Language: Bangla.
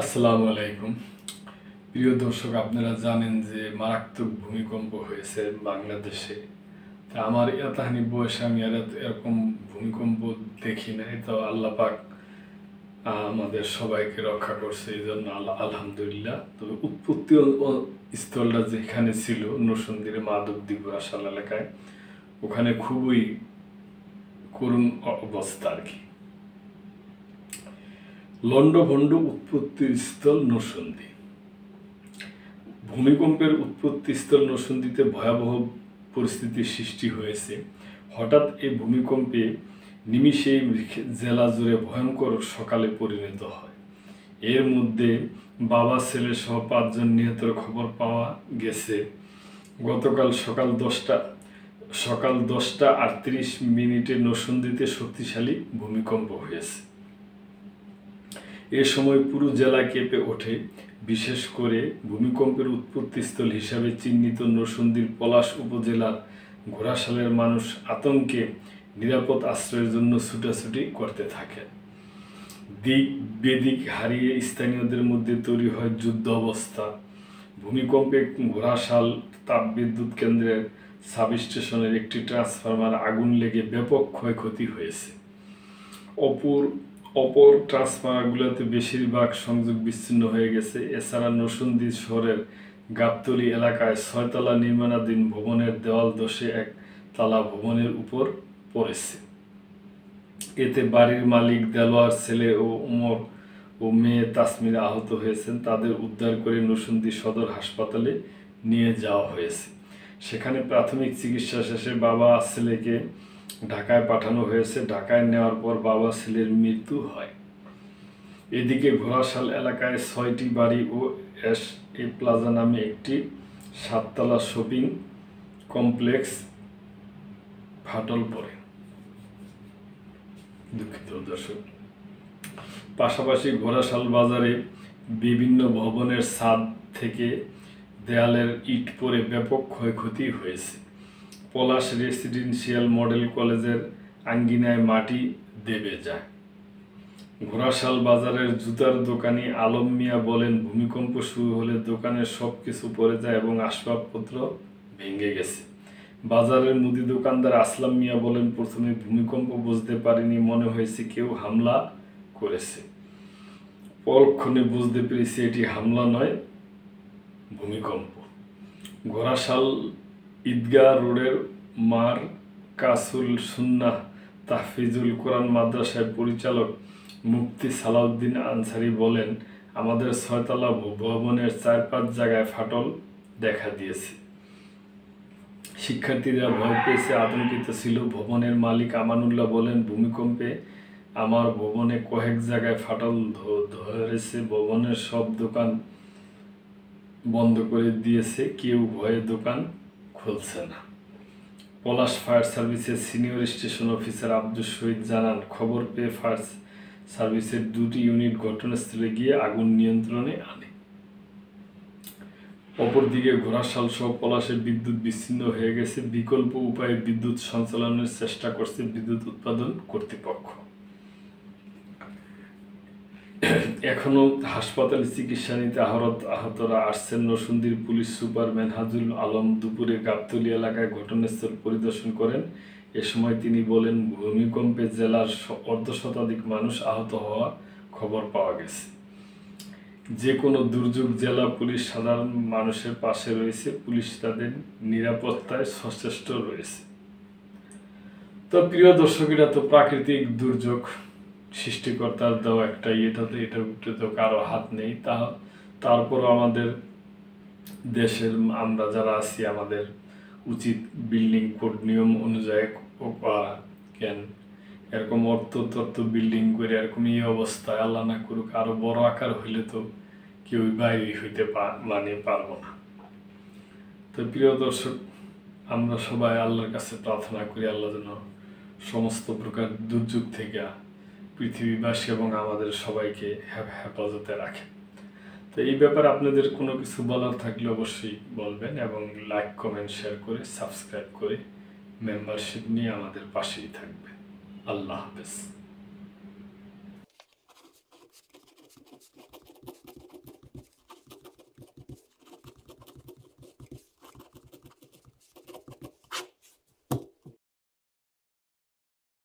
আসসালামু আলাইকুম। প্রিয় দর্শক, আপনারা জানেন যে মারাত্মক ভূমিকম্প হয়েছে বাংলাদেশে। তা আমার এতখানি বয়সে আমি এরকম ভূমিকম্প দেখি নাই। তো আল্লাহ পাক আমাদের সবাইকে রক্ষা করছে, এই জন্য আলহামদুলিল্লাহ। তবে উৎপত্তি স্থলটা যেখানে ছিল নরসিংদীর মাধবদী ঘোড়াশাল এলাকায়, ওখানে খুবই করুণ অবস্থা আর কি। লন্ডভন্ড উৎপত্তির স্থল নরসিংদী। ভূমিকম্পের উৎপত্তিস্থল নরসিংদীতে ভয়াবহ পরিস্থিতির সৃষ্টি হয়েছে। হঠাৎ এই ভূমিকম্পে নিমিষেই জেলা জুড়ে ভয়ঙ্কর সকালে পরিণত হয়। এর মধ্যে বাবা ছেলে সহ 5 জন নিহতের খবর পাওয়া গেছে। গতকাল সকাল 10:38 নরসিংদীতে শক্তিশালী ভূমিকম্প হয়েছে। এ সময় পুরো জেলা কেঁপে ওঠে। বিশেষ করে ভূমিকম্পের উৎপত্তিস্থল হিসাবে চিহ্নিত নরসিংদীর পলাশ উপজেলার ঘোড়াশালের মানুষ আতঙ্কে নিরাপদ আশ্রয়ের জন্য ছুটাছুটি করতে থাকে। দিক বেদিক হারিয়ে স্থানীয়দের মধ্যে তৈরি হয় যুদ্ধ অবস্থা। ভূমিকম্পে ঘোড়াশাল তাপবিদ্যুৎ কেন্দ্রের সাবস্টেশনের একটি ট্রান্সফরমার আগুন লেগে ব্যাপক ক্ষয়ক্ষতি হয়েছে। অপর ট্রান্সফরমারগুলোতে বেশিরভাগ সংযোগ বিচ্ছিন্ন হয়ে গেছে। এছাড়া নরসিংদী শহরের গাবতলী এলাকায় 6 তলা নির্মাণাধীন ভবনের দেওয়াল ধসে 1 তলা ভবনের উপর পড়েছে। এতে বাড়ির মালিক দেলোয়ার ছেলে ওমর ও মেয়ে তাসমির আহত হয়েছেন। তাদের উদ্ধার করে নরসিংদী সদর হাসপাতালে নিয়ে যাওয়া হয়েছে। সেখানে প্রাথমিক চিকিৎসা শেষে বাবা ছেলেকে ঢাকায় পাঠানো হয়েছে। ঢাকায় নেওয়ার পর বাবা ছেলের মৃত্যু হয়। এদিকে ঘোড়াশাল এলাকায় 6টি বাড়ি ও এস.এ. প্লাজা নামে একটি 7 তলা শপিং কমপ্লেক্স ফাটল পড়ে। দুঃখিত দর্শক। পাশাপাশি ঘোড়াশাল বাজারে বিভিন্ন ভবনের ছাদ থেকে দেয়ালের ইট পড়ে ব্যাপক ক্ষয়ক্ষতি হয়েছে। পলাশ রেসিডেন্সিয়াল মডেল কলেজের আঙ্গিনায় মাটি দেবে যায়। ঘোড়াশাল বাজারের জুতার দোকানি আলম মিয়া বলেন, ভূমিকম্প শুরু হলে দোকানের সব কিছু পড়ে যায় এবং আসবাবপত্র ভেঙে গেছে। বাজারের মুদি দোকানদার আসলাম মিয়া বলেন, প্রথমে ভূমিকম্প বুঝতে পারিনি, মনে হয়েছে কেউ হামলা করেছে। পরক্ষণে বুঝতে পেরেছি এটি হামলা নয়, ভূমিকম্প। ঘোড়াশাল ঈদগাহ রোডের মার কাসুল সুন্নাহ তাহফিজুল কোরআন মাদ্রাসার পরিচালক মুফতি সালাউদ্দিন আনসারি বলেন, আমাদের 6 তলা ভবনের 4-5 জায়গায় ফাটল দেখা দিয়েছে। শিক্ষার্থীরা ভয় পেয়েছে, আতঙ্কিত ছিল। ভবনের মালিক আমানুল্লাহ বলেন, ভূমিকম্পে আমার ভবনে কয়েক জায়গায় ফাটল ধরেছে। ভবনের সব দোকান বন্ধ করে দিয়েছে, কেউ ভয়ে দোকান খুলছে না। পলাশ ফায়ার সার্ভিসের সিনিয়র স্টেশন অফিসার আব্দুল শহীদ জানান, খবর পেয়ে ফায়ার সার্ভিসের 2টি ইউনিট ঘটনাস্থলে গিয়ে আগুন নিয়ন্ত্রণে আনে। অপরদিকে ঘোড়াশাল সহ পলাশে বিদ্যুৎ বিচ্ছিন্ন হয়ে গেছে। বিকল্প উপায়ে বিদ্যুৎ সঞ্চালনের চেষ্টা করছে বিদ্যুৎ উৎপাদন কর্তৃপক্ষ। এখনো হাসপাতালে চিকিৎসা নিতে আহতরা আসছেন। নরসিংদীর পুলিশ সুপার মেনহাজুল আলম দুপুরে গাবতলী এলাকায় ঘটনাস্থল পরিদর্শন করেন। এ সময় তিনি বলেন, ভূমিকম্পে জেলার 1/2 শতাধিক মানুষ আহত হওয়া খবর পাওয়া গেছে। যে কোনো দুর্যোগ জেলা পুলিশ সাধারণ মানুষের পাশে রয়েছে। পুলিশ তাদের নিরাপত্তায় সচেষ্ট রয়েছে। তো প্রিয় দর্শক, এটা তো প্রাকৃতিক দুর্যোগ, সৃষ্টিকর্তার দেওয়া একটা এটার উপরে তো কারো হাত নেই। তারপরও আমাদের দেশের আমরা যারা আছি, আমাদের উচিত বিল্ডিং কোড নিয়ম অনুযায়ী কেন এরকম তত্ত্ব বিল্ডিং করে এরকম এই অবস্থায়, আল্লাহ না করুক আরো বড় আকার হইলে তো কেউ বাইরে হইতে পারবো না। তো প্রিয় দর্শক, আমরা সবাই আল্লাহর কাছে প্রার্থনা করি, আল্লাহ যেন সমস্ত প্রকার দুর্যোগ থেকে পৃথিবীবাসী এবং আমাদের সবাইকে হেফাজতে রাখে। তো এই ব্যাপারে আপনাদের কোনো কিছু বলার থাকলে অবশ্যই বলবেন এবং লাইক, কমেন্ট, শেয়ার করে সাবস্ক্রাইব করে মেম্বারশিপ নিয়ে আমাদের পাশেই থাকবেন। আল্লাহ হাফেজ।